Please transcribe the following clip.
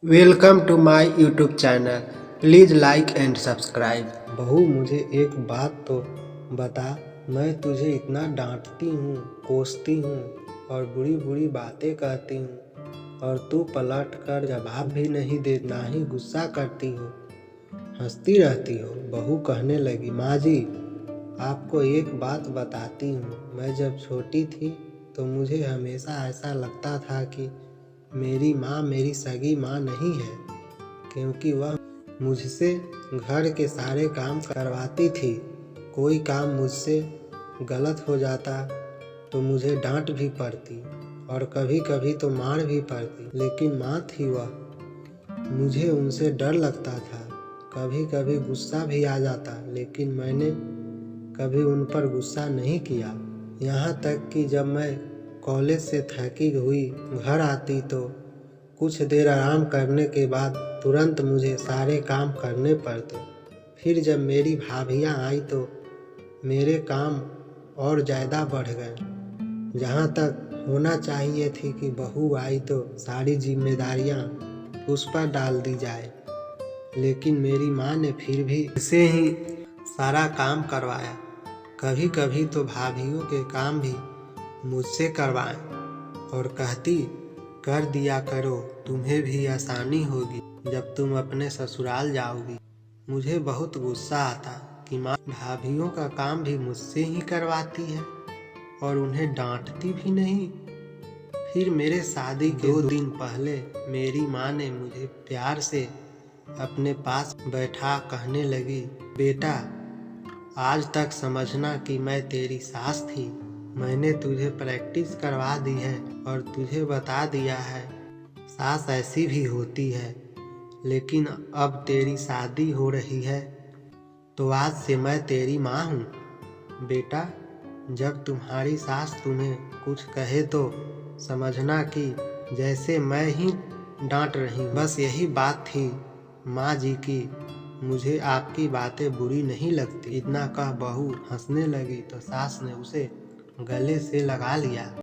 Welcome to my YouTube channel. Please like and subscribe. बहू, मुझे एक बात तो बता। मैं तुझे इतना डांटती हूँ, कोसती हूँ और बुरी बुरी बातें कहती हूँ और तू पलट कर जवाब भी नहीं दे, ना ही गुस्सा करती हो, हंसती रहती हो। बहू कहने लगी, माँ जी, आपको एक बात बताती हूँ। मैं जब छोटी थी तो मुझे हमेशा ऐसा लगता था कि मेरी माँ मेरी सगी माँ नहीं है, क्योंकि वह मुझसे घर के सारे काम करवाती थी। कोई काम मुझसे गलत हो जाता तो मुझे डांट भी पड़ती और कभी कभी तो मार भी पड़ती, लेकिन माँ थी वह, मुझे उनसे डर लगता था। कभी कभी गुस्सा भी आ जाता, लेकिन मैंने कभी उन पर गुस्सा नहीं किया। यहाँ तक कि जब मैं कॉलेज से थकी हुई घर आती तो कुछ देर आराम करने के बाद तुरंत मुझे सारे काम करने पड़ते। फिर जब मेरी भाभियाँ आई तो मेरे काम और ज़्यादा बढ़ गए। जहाँ तक होना चाहिए थी कि बहू आई तो सारी जिम्मेदारियाँ उस पर डाल दी जाए, लेकिन मेरी माँ ने फिर भी इसे ही सारा काम करवाया। कभी कभी तो भाभियों के काम भी मुझसे करवाएं और कहती, कर दिया करो, तुम्हें भी आसानी होगी जब तुम अपने ससुराल जाओगी। मुझे बहुत गुस्सा आता कि माँ भाभियों का काम भी मुझसे ही करवाती है और उन्हें डांटती भी नहीं। फिर मेरे शादी के 2 दिन पहले मेरी माँ ने मुझे प्यार से अपने पास बैठा कहने लगी, बेटा, आज तक समझना कि मैं तेरी सास थी। मैंने तुझे प्रैक्टिस करवा दी है और तुझे बता दिया है सास ऐसी भी होती है, लेकिन अब तेरी शादी हो रही है तो आज से मैं तेरी माँ हूँ। बेटा, जब तुम्हारी सास तुम्हें कुछ कहे तो समझना कि जैसे मैं ही डांट रही हूँ। बस यही बात थी माँ जी की, मुझे आपकी बातें बुरी नहीं लगती। इतना कह बहू हंसने लगी तो सास ने उसे गले से लगा लिया।